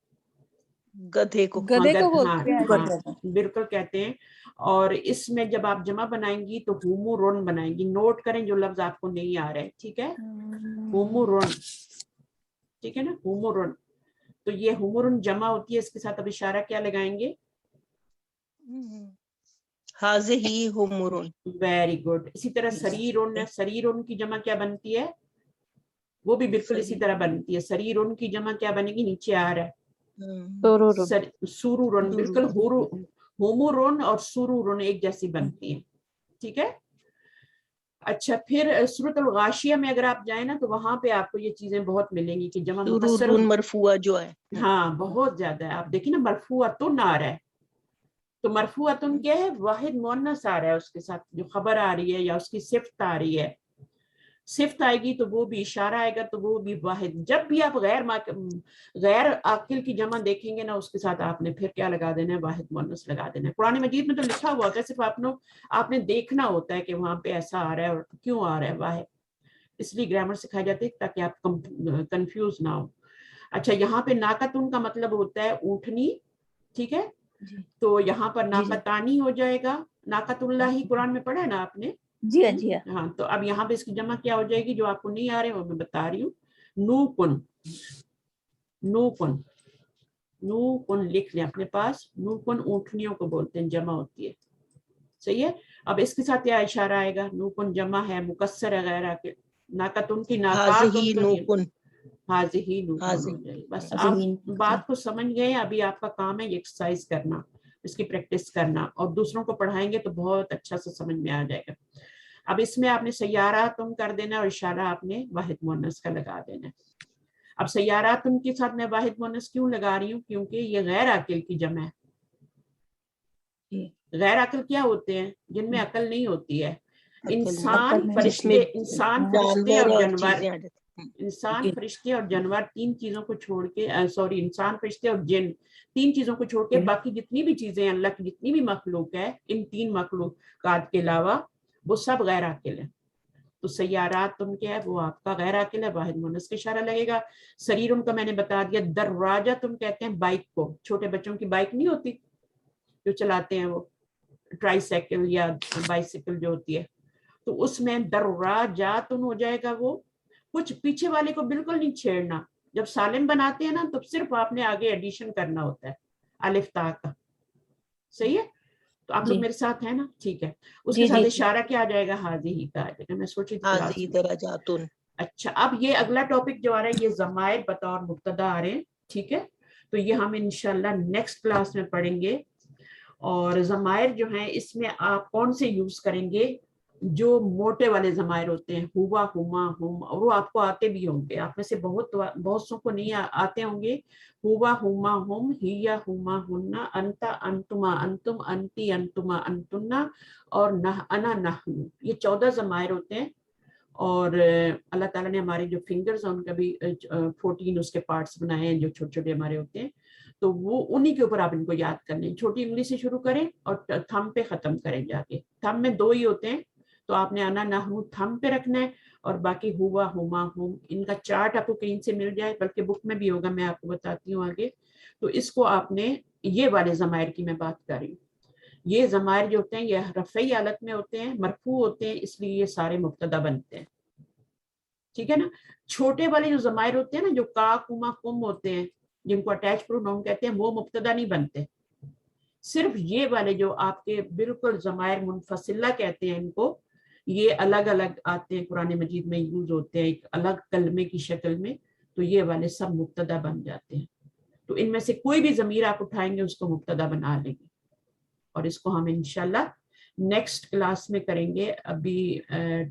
गधे को। गधे को हाँ, बोलते हैं। हाँ, बिल्कुल कहते हैं। और इसमें जब आप जमा बनाएंगी तो हुमुरुन बनाएंगी, नोट करें जो लफ्ज आपको नहीं आ रहे, ठीक है, हुमुरुन, ठीक है ना, हुमुरुन। तो ये हुमुरुन जमा होती है, इसके साथ अब इशारा क्या लगाएंगे, हाज़िही हुमुरुन। Very good. इसी तरह सरीरुन है, सरीरुन की जमा क्या बनती है, वो भी बिल्कुल इसी तरह बनती है। सरीरुन की जमा क्या बनेगी, नीचे आ रहा है, सुरुरुन, बिल्कुल हुमुरुन और सुरुरुन एक जैसी बनती है, ठीक है। अच्छा, फिर सूरतुल गाशिया में अगर आप जाए ना तो वहां पे आपको ये चीजें बहुत मिलेंगी कि जमा मुकस्सर, सुरूरुन मरफुआ जो है। हाँ बहुत ज्यादा है। आप देखिए ना, मरफुअतुन आ रहा है, तो मरफुअतुन क्या है, वाहिद मुअन्नस आ रहा है, उसके साथ जो खबर आ रही है या उसकी सिफ्त आ रही है, सिफ्त आएगी तो वो भी इशारा आएगा, तो वो भी वाहिद। जब भी आप गैर आकिल की जमा देखेंगे ना, उसके साथ आपने फिर क्या लगा देना है, वाहिद मुअन्नस लगा देना है। कुरान मजीद में तो लिखा हुआ होता है, सिर्फ आपने देखना होता है कि वहां पे ऐसा आ रहा है और क्यों आ रहा है वाहिद। इसलिए ग्रामर सिखाई जाती है ताकि आप कंफ्यूज ना हो। अच्छा, यहाँ पे नाकतुन का मतलब होता है ऊँटनी, ठीक है, तो यहाँ पर नाकतानी हो जाएगा। नाकतुल्लाही कुरान में पढ़ा है ना आपने, जी हाँ, जी हाँ। हाँ, तो अब यहाँ पे इसकी जमा क्या हो जाएगी, जो आपको नहीं आ रहे वो मैं बता रही हूँ, नूकुन, नूकुन, नूकुन लिख लें अपने पास। नूकुन ऊँटनियों को बोलते हैं, जमा होती है, सही है। अब इसके साथ क्या इशारा आएगा, नूकुन जमा है, मुकस्सर है, गैर आकिल, नाकतुन की नाकातुन हाज़िही तो नहीं, नूकुन। हाज़िही नूकुन हो हाज़िही। जाएगी। बस आप हाज़िही, बात को समझ गए, अभी आपका काम है एक्सरसाइज करना, इसकी प्रैक्टिस करना, और दूसरों को पढ़ाएंगे तो बहुत अच्छा से समझ में आ जाएगा। अब इसमें आपने सैयारा तुम कर देना और इशारा आपने वाहिद मुअन्नस का लगा देना। अब सैयारा तुम के साथ मैं वाहिद मुअन्नस क्यों लगा रही हूँ, क्योंकि ये गैर अकिल की जमा है। गैर अकिल क्या होते हैं, जिनमें अकल नहीं होती है, इंसान फरिश्ते, इंसान फरिश्ते जानवर और और जानवर, चीजें आ जाती हैं। इंसान फरिश्ते और जानवर, तीन चीजों को छोड़ के, सॉरी, इंसान फरिश्ते और जिन, तीन चीजों को छोड़ के बाकी जितनी भी चीजें अल्लाह की, जितनी भी मखलूक है, इन तीन मखलूकात के अलावा वो सब गैर आकिल है। तो सैयारात तुम क्या है, वो आपका गैर आकिल है, वाहिद मुअन्नस का इशारा लगेगा। शरीर उनका मैंने बता दिया। दर्राजा तुम कहते हैं बाइक को, छोटे बच्चों की बाइक नहीं होती जो चलाते हैं, वो ट्राईसाइकिल या बाइसिकल जो होती है, तो उसमें दर्राजातुन हो जाएगा। वो कुछ पीछे वाले को बिल्कुल नहीं छेड़ना, जब सालिम बनाते हैं ना तो सिर्फ आपने आगे एडिशन करना होता है अलिफ ता का, सही है। तो आप लोग मेरे साथ है ना, ठीक है। उसके साथ इशारा क्या आ जाएगा, हाज़िही का आ जाएगा। मैं सोची थी क्लास हाज़िही में। दरजातुन। अच्छा, अब ये अगला टॉपिक जो आ रहा है, ये ज़माइर बतौर मुब्तदा आ रहे हैं, ठीक है। तो ये हम इंशाल्लाह नेक्स्ट क्लास में पढ़ेंगे। और ज़माइर जो हैं, इसमें आप कौन से यूज करेंगे, जो मोटे वाले ज़माइर होते हैं, हुआ, हुमा, हुम, और वो आपको आते भी होंगे। आप में से बहुत सौ को नहीं आते होंगे। हुआ, हुमा, हुम, हिया, हुमा, हुन्ना, अंता, अंतुमा, अंतुम, अंती, अंतुमा, अंतुन्ना, और नह, अना, नहनु, ये 14 ज़माइर होते हैं। और अल्लाह ताला ने हमारे जो फिंगर्स हैं उनका भी 14 उसके पार्ट्स बनाए हैं, जो छोटे छोटे हमारे होते हैं। तो वो उन्हीं के ऊपर आप इनको याद कर लें। छोटी उंगली से शुरू करें और थंब पे खत्म करें जाके। थंब में 2 ही होते हैं, तो आपने आना नाहू थंब पे रखना है, और बाकी हुआ, हुमा, हुम, इनका चार्ट आपको कहीं से मिल जाए, बल्कि बुक में भी होगा, मैं आपको बताती हूँ आगे। तो इसको आपने, ये वाले ज़माइर की मैं बात कर रही हूँ, ये ज़माइर जो होते हैं ये रफ़ई हालत में होते हैं, मरफू होते हैं, इसलिए ये सारे मुब्तदा बनते हैं, ठीक है ना। छोटे वाले जो ज़माइर होते हैं ना, जो का, कुमा, कुम होते हैं, जिनको अटैच प्रोनाउन कहते हैं, वो मुब्तदा नहीं बनते। सिर्फ ये वाले जो आपके बिल्कुल ज़माइर मुनफसिला कहते हैं इनको, ये अलग अलग आते हैं, कुरान मजीद में यूज होते हैं एक अलग कलमे की शक्ल में, तो ये वाले सब मुब्तदा बन जाते हैं। تو ان में से कोई भी ज़मीर आप उठाएंगे उसको मुब्तदा बना लेंगे, और इसको हम इंशाल्लाह नेक्स्ट क्लास में करेंगे। अभी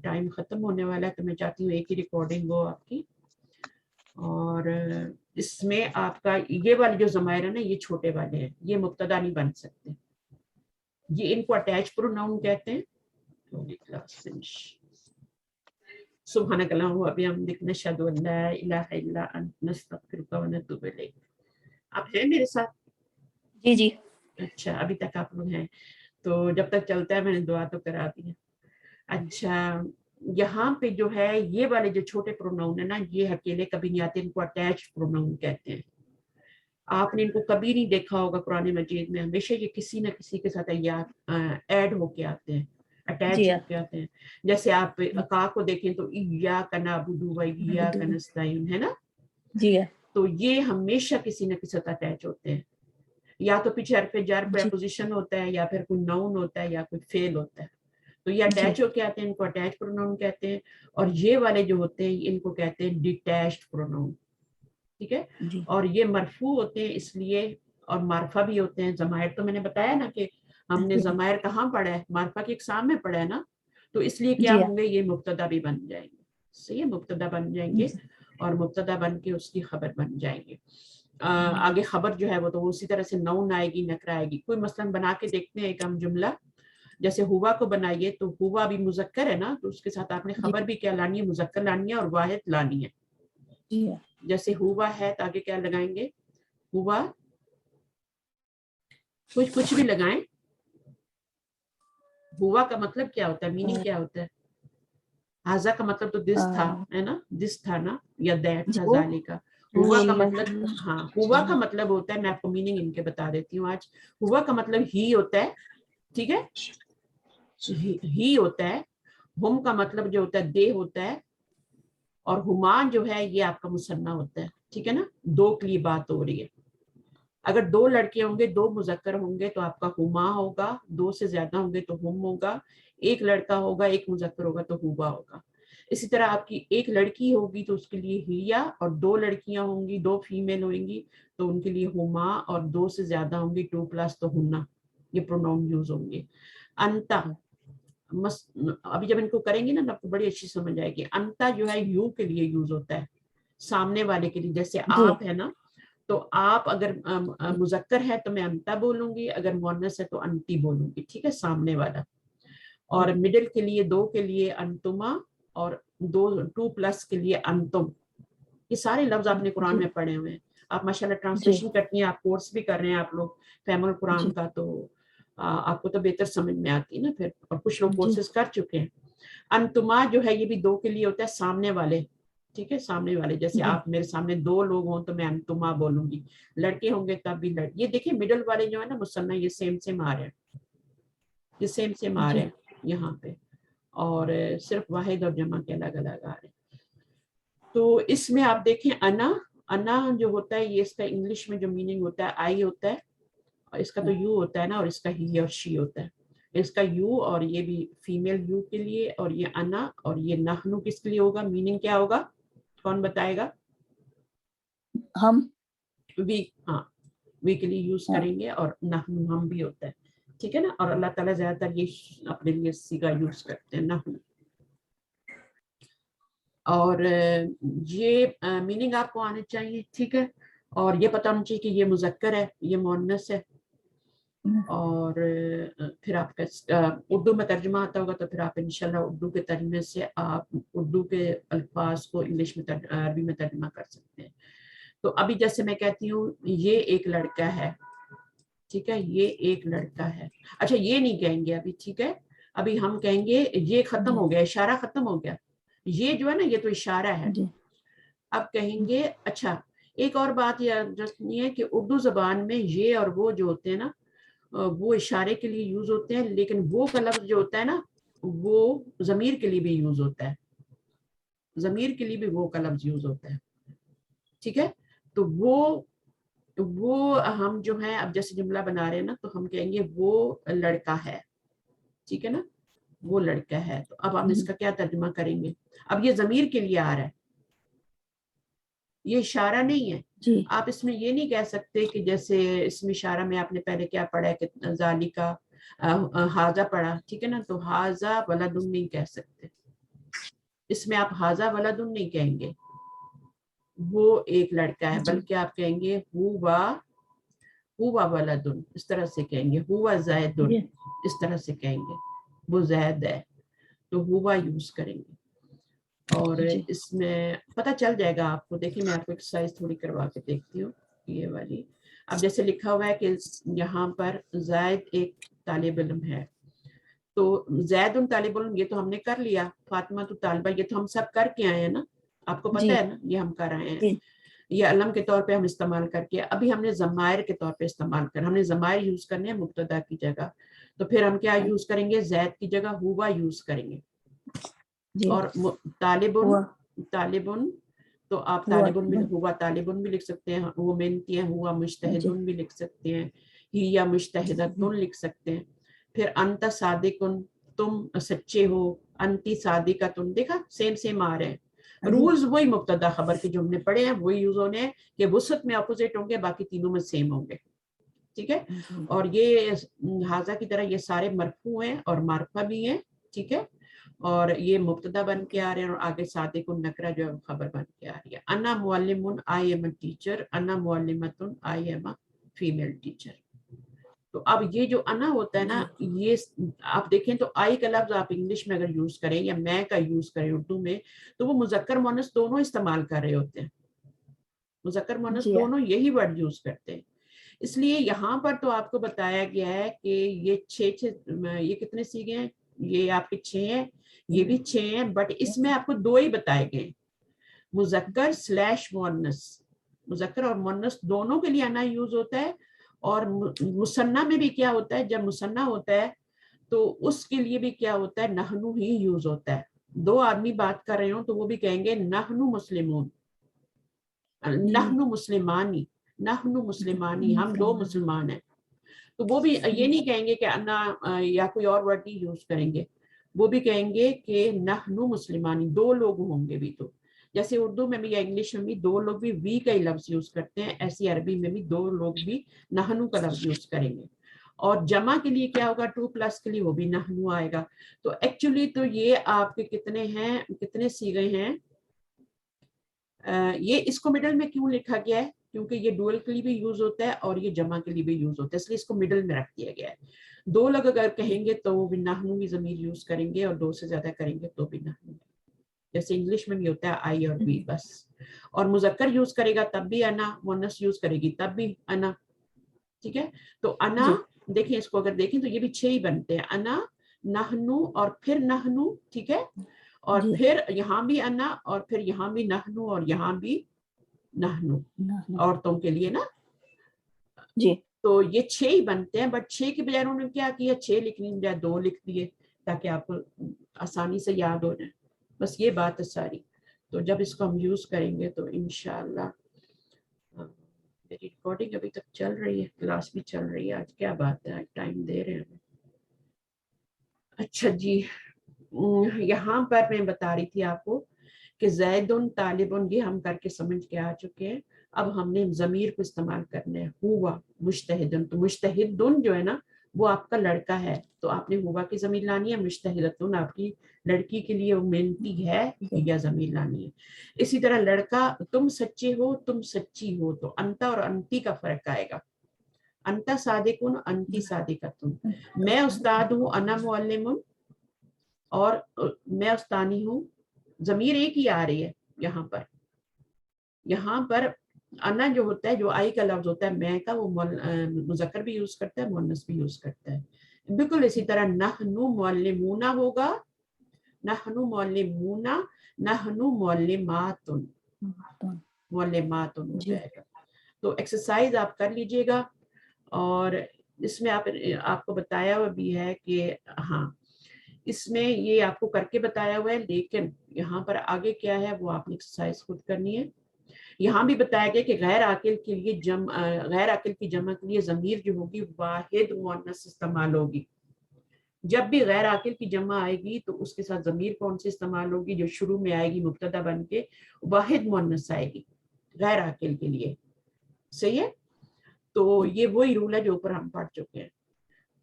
टाइम ख़त्म होने वाला है, तो मैं चाहती हूँ एक ही रिकॉर्डिंग हो आपकी, और इसमें आपका ये वाले जो ज़मायर है ना, ये छोटे वाले हैं, ये मुब्तदा नहीं बन सकते, ये इनको अटैच प्रोनाउन कहते हैं। Class finish. सुब्हानक अल्लाहुम्मा व बिहम्दिक नशहदु अन ला इलाहा इल्ला अंत नस्तगफिरुका व नतूबु इलैक। आप हैं मेरे साथ? जी जी। अच्छा, अभी तक आप लोग हैं, तो जब तक चलता है मैंने दुआ तो करा दी है। अच्छा, यहाँ पे जो है ये वाले जो छोटे प्रोनाउन है ना, ये अकेले कभी नहीं आते, इनको अटैच प्रोनाउन कहते हैं। आपने इनको कभी नहीं देखा होगा कुरान मजीद में, हमेशा ये किसी न किसी के साथ या ऐड होके आते हैं, अटैच जी होके आते हैं। जैसे आप का को देखें तो इय्याका नअबुदु व इय्याका नस्तईन, है ना, जी तो ये हमेशा किसी न किसी साथ अटैच होते हैं, या तो पीछे हरफ जर जी प्रेपोजिशन होता है, या फिर कोई नाउन होता है, या कोई फेल होता है, तो ये जी अटैच होके आते हैं, इनको अटैच प्रोनाउन कहते हैं। और ये वाले जो होते हैं इनको कहते हैं डिटैच्ड प्रोनाउन, ठीक है। जी और ये मरफू होते हैं इसलिए, और मारफा भी होते हैं। जमायर तो मैंने बताया ना कि हमने जी जमायर कहाँ पढ़ा है, मारफा के एग्जाम में पढ़ा है ना, तो इसलिए क्या जी होंगे, ये मुब्तदा भी बन जाएंगे, सही है, मुब्तदा बन जाएंगे, और मुब्तदा बन के उसकी खबर बन जाएंगे। आगे खबर जो है वो तो उसी तरह से नाउन आएगी, नकरा आएगी। कोई मसलन बना के देखते हैं एक हम जुमला, जैसे हुआ को बनाइए, तो हुआ भी मुजक्कर है ना, तो उसके साथ आपने खबर भी क्या लानी है, मुजक्कर लानी है और वाहिद लानी है। जी जैसे हुआ है तो आगे क्या लगाएंगे, हुआ, कुछ भी लगाएं। हुआ का मतलब क्या होता है, मीनिंग क्या होता है? हाजा का मतलब तो दिस था, है ना, दिस था ना, या दैट था, जो जाली का। हुआ का मतलब, हाँ, हुआ का मतलब होता है, मैं आपको मीनिंग इनके बता देती हूँ आज। हुआ का मतलब ही होता है, ठीक है, ही होता है। हुम का मतलब जो होता है दे होता है, और हुमा जो है ये आपका मुसन्ना होता है, ठीक है ना, दो के लिए बात हो रही है। अगर दो लड़के होंगे, दो मुजक्कर होंगे तो आपका हुमा होगा, दो से ज्यादा होंगे तो हुम होगा, एक लड़का होगा एक मुजक्कर होगा तो हुआ होगा। इसी तरह आपकी एक लड़की होगी तो उसके लिए हिया, और दो लड़कियां होंगी, दो फीमेल होंगी तो उनके लिए हुमा, और दो से ज्यादा होंगी 2+ तो हुन्ना, ये प्रोनाउन यूज होंगे। अंता, अभी जब इनको करेंगे ना आपको बड़ी अच्छी समझ आएगी। अंता जो है यू के लिए यूज होता है, सामने वाले के लिए। जैसे आप है ना, तो आप अगर मुजक्कर है तो मैं अंता बोलूंगी, अगर मुअन्नस है तो अंती बोलूंगी, ठीक है, सामने वाला। और मिडिल के लिए, दो के लिए अंतुमा, और 2+ के लिए अंतुम। ये सारे लफ्ज आपने कुरान में पढ़े हुए हैं, आप माशाल्लाह ट्रांसलेशन करती हैं, आप कोर्स भी कर रहे हैं आप लोग फहमुल कुरान का, तो आपको तो बेहतर समझ में आती है ना फिर, और कुछ लोग कोर्सेज कर चुके हैं। अंतुमा जो है ये भी दो के लिए होता है, सामने वाले, ठीक है, सामने वाले। जैसे आप मेरे सामने दो लोग हों तो मैं अंतुमा बोलूंगी, लड़के होंगे तब भी ये देखिए मिडिल वाले जो है ना मुसन्ना, ये सेम आ रहे हैं, ये सेम आ रहे हैं यहाँ पे, और सिर्फ वाहिद और जमा के अलग अलग आ रहे हैं। तो इसमें आप देखें अना जो होता है, ये इसका इंग्लिश में जो मीनिंग होता है आई होता है, और इसका तो यू होता है ना, और इसका ही और शी होता है। इसका यू, और ये भी फीमेल यू के लिए, और ये अना, और ये नहनु किसके लिए होगा, मीनिंग क्या होगा, कौन बताएगा? हम, वी, हाँ, वी के लिए यूज करेंगे, और नहनु हम भी होता है, ठीक है ना। और अल्लाह ताला ज्यादातर ये अपने लिए सीगा यूज करते हैं, नहनु। और ये मीनिंग आपको आने चाहिए, ठीक है, और ये पता होना चाहिए कि ये मुजक्कर है, ये मुअन्नस है। और फिर आपका उर्दू में तर्जुमा आता होगा, तो फिर आप इंशाल्लाह उर्दू के तर्जुमे से आप उर्दू के अल्फाज को इंग्लिश में अरबी में तर्जुमा कर सकते हैं। तो अभी जैसे मैं कहती हूँ ये एक लड़का है, ठीक है, ये एक लड़का है। अच्छा, ये नहीं कहेंगे अभी, ठीक है, अभी हम कहेंगे ये खत्म हो गया, इशारा खत्म हो गया, ये जो है ना ये तो इशारा है। अब कहेंगे, अच्छा एक और बात याद रखनी है कि उर्दू जबान में ये और वो जो होते हैं ना, वो इशारे के लिए यूज होते हैं, लेकिन वो का लफ्ज जो होता है ना, वो जमीर के लिए भी यूज होता है, जमीर के लिए भी वो का लफ्ज यूज होता है, ठीक है। तो वो हम जो है, अब जैसे जुमला बना रहे हैं ना, तो हम कहेंगे वो लड़का है, ठीक है ना, वो लड़का है। तो अब हम इसका क्या तर्जुमा करेंगे, अब ये जमीर के लिए आ रहा है, یہ اشارہ نہیں ہے. جی آپ اس میں یہ نہیں کہہ سکتے کہ جیسے اس میں اشارہ میں آپ نے پہلے کیا پڑھا ہے کہ ذالکا حاضہ پڑھا, ٹھیک ہے نا, تو حاضہ ولدن نہیں کہہ سکتے. اس میں آپ حاضہ ولدن نہیں کہیں گے وہ ایک لڑکا ہے, جی بلکہ آپ کہیں گے ہوا ولدن, اس طرح سے کہیں گے. ہوا زیدن, جی اس طرح سے کہیں گے. وہ زید ہے تو ہوا یوز کریں گے. اور جی اس میں پتہ چل جائے گا آپ کو. دیکھیں میں آپ کو ایکسرسائز تھوڑی کروا کے دیکھتی ہوں یہ والی. اب جیسے لکھا ہوا ہے کہ یہاں پر زید ایک طالب علم ہے, تو زید ان طالب علم یہ تو ہم نے کر لیا. فاطمہ تو طالبہ یہ تو ہم سب کر کے آئے ہیں نا, آپ کو پتہ جی ہے نا, یہ ہم کر آئے ہیں. جی یہ علم کے طور پہ ہم استعمال کر کے, ابھی ہم نے ضمائر کے طور پہ استعمال کر, ہم نے ضمائر یوز کرنے ہیں مبتدا کی جگہ, تو پھر ہم کیا یوز کریں گے, زید کی جگہ ہوا یوز کریں گے. جی اور طالبن ہوا تو آپ ہوا طالبن بھی, ہوا طالبن بھی لکھ سکتے ہیں, وہ محنتی ہیں, ہوا جی مجتہدن بھی لکھ سکتے ہیں, ہی یا مجتہدتن لکھ سکتے ہیں. پھر انت صادقن, تم سچے ہو, انتی صادقتن, دیکھا سیم آ رہے ہیں. جی رولز وہی مبتدا خبر کے جو ہم نے پڑھے ہیں وہی یوز ہونے ہیں, کہ وسط میں اپوزٹ ہوں گے, باقی تینوں میں سیم ہوں گے, ٹھیک ہے. جی اور یہ حاضہ کی طرح یہ سارے مرفوع ہیں اور معرفہ بھی ہیں, ٹھیک ہے. اور یہ مبتدا بن کے آ رہے ہیں, اور آگے صادق النکرہ جو ہے خبر بن کے آ رہی ہے. انا معلم, آئی ایم اے ٹیچر, انا معلمۃ, I am a female teacher. تو اب یہ جو انا ہوتا ہے نا, یہ آپ دیکھیں تو آئی کا لفظ آپ انگلش میں اگر یوز کریں یا میں کا یوز کریں اردو میں, تو وہ مذکر مؤنث دونوں استعمال کر رہے ہوتے ہیں. مذکر مؤنث جی دونوں یہی ورڈ یوز کرتے ہیں. اس لیے یہاں پر تو آپ کو بتایا گیا ہے کہ یہ یہ کتنے سیگے ہیں, یہ آپ کے 6 ہیں, یہ بھی 6 ہیں, بٹ اس میں آپ کو 2 ہی بتائے گئے, مذکر / مؤنث. مذکر اور مؤنث دونوں کے لیے انا یوز ہوتا ہے. اور مثنیٰ میں بھی کیا ہوتا ہے, جب مثنیٰ ہوتا ہے تو اس کے لیے بھی کیا ہوتا ہے, نحنو ہی یوز ہوتا ہے. 2 آدمی بات کر رہے ہوں تو وہ بھی کہیں گے نحنو مسلمون, نحنو مسلمانی, نحنو مسلمانی, ہم 2 مسلمان ہیں. تو وہ بھی یہ نہیں کہیں گے کہ انا یا کوئی اور ورڈ نہیں یوز کریں گے, وہ بھی کہیں گے کہ نحنو مسلمانی, 2 لوگ ہوں گے بھی. تو جیسے اردو میں بھی یا انگلش میں بھی 2 لوگ بھی وی کا ہی لفظ یوز کرتے ہیں, ایسی عربی میں بھی 2 لوگ بھی نحنو کا لفظ یوز کریں گے. اور جمع کے لیے کیا ہوگا, 2+ کے لیے وہ بھی نحنو آئے گا. تو ایکچولی تو یہ آپ کے کتنے ہیں, کتنے سیغے ہیں. یہ اس کو مڈل میں کیوں لکھا گیا ہے, کیونکہ یہ ڈوئل کے لیے بھی یوز ہوتا ہے اور یہ جمع کے لیے بھی یوز ہوتا ہے, اس لیے اس کو مڈل میں رکھ دیا گیا ہے. 2 لوگ اگر کہیں گے تو وہ بھی نحنو کی ضمیر یوز کریں گے, اور 2 سے زیادہ کریں گے تو بھی نحنو. جیسے انگلش میں بھی ہوتا ہے آئی اور بی بس. اور مذکر یوز کرے گا تب بھی انا, مؤنث یوز کرے گی تب بھی انا, ٹھیک ہے. تو انا دیکھیں, اس کو اگر دیکھیں تو یہ بھی 6 ہی بنتے ہیں, انا, نحنو اور پھر نحنو, ٹھیک ہے. اور پھر یہاں بھی انا, اور پھر یہاں بھی نحنو, اور یہاں بھی نحنو, عورتوں کے لیے نا. جی تو یہ 6 ہی بنتے ہیں, بٹ 6 کے بجائے انہوں نے کیا کیا, 6 لکھنے کے بجائے 2 لکھ دیے تاکہ آپ کو آسانی سے یاد ہو جائے. بس یہ بات ہے ساری. تو جب اس کو ہم یوز کریں گے تو انشاءاللہ. میری ریکارڈنگ ابھی تک چل رہی ہے, کلاس بھی چل رہی ہے. آج کیا بات ہے, آج ٹائم دے رہے ہیں. اچھا جی, یہاں پر میں بتا رہی تھی آپ کو کہ زیدن طالبن, یہ ہم کر کے سمجھ کے آ چکے ہیں. اب ہم نے ضمیر کو استعمال کرنا ہے, ہوا مجتہدن. تو مجتہدن جو ہے نا وہ آپ کا لڑکا ہے, تو آپ نے ہوا کی ضمیر لانی ہے, مجتہدتن آپ کی لڑکی کے لیے وہ محنتی ہے یا ضمیر لانی ہے. اسی طرح لڑکا, تم سچے ہو, تم سچی ہو, تو انتا اور انتی کا فرق آئے گا. انتا صادقن, انتی صادقتن. میں استاد ہوں, انا معلم, اور میں استانی ہوں. ضمیر ایک ہی آ رہی ہے یہاں پر. یہاں پر انا جو ہوتا ہے, جو آئی کا لفظ ہوتا ہے میں کا, وہ مذکر بھی یوز کرتا ہے, مؤنث بھی یوز کرتا ہے. بالکل اسی طرح نحنو معلمون ہوگا, نحنو معلمون, نحنو معلماتن, معلماتن ہو جائے گا. تو ایکسرسائز آپ کر لیجئے گا. اور اس میں آپ کو بتایا ہوا بھی ہے کہ ہاں اس میں یہ آپ کو کر کے بتایا ہوا ہے, لیکن یہاں پر آگے کیا ہے وہ آپ نے ایکسرسائز خود کرنی ہے. یہاں بھی بتایا گیا کہ غیر عاقل کے لیے غیر عاقل کی جمع کے لیے ضمیر جو ہوگی واحد مؤنث استعمال ہوگی. جب بھی غیر عاقل کی جمع آئے گی تو اس کے ساتھ ضمیر کون سی استعمال ہوگی, جو شروع میں آئے گی مبتدا بن کے, واحد مؤنث آئے گی. غیر عاقل کے لیے. صحیح ہے. تو یہ وہی رول ہے جو اوپر ہم پڑھ چکے ہیں.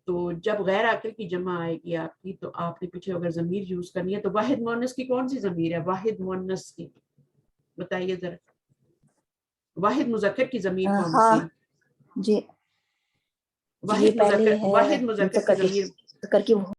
تو جب غیر عاقل کی جمع آئے گی آپ کی تو آپ نے پیچھے اگر ضمیر یوز کرنی ہے تو واحد مؤنث کی کون سی ضمیر ہے؟ واحد مؤنث کی بتائیے ذرا. واحد مذکر کی ضمیر کون سی ہاں ہے؟ جی واحد پہلے مذکر ہے واحد مذکر کی ضمیر مذکر کی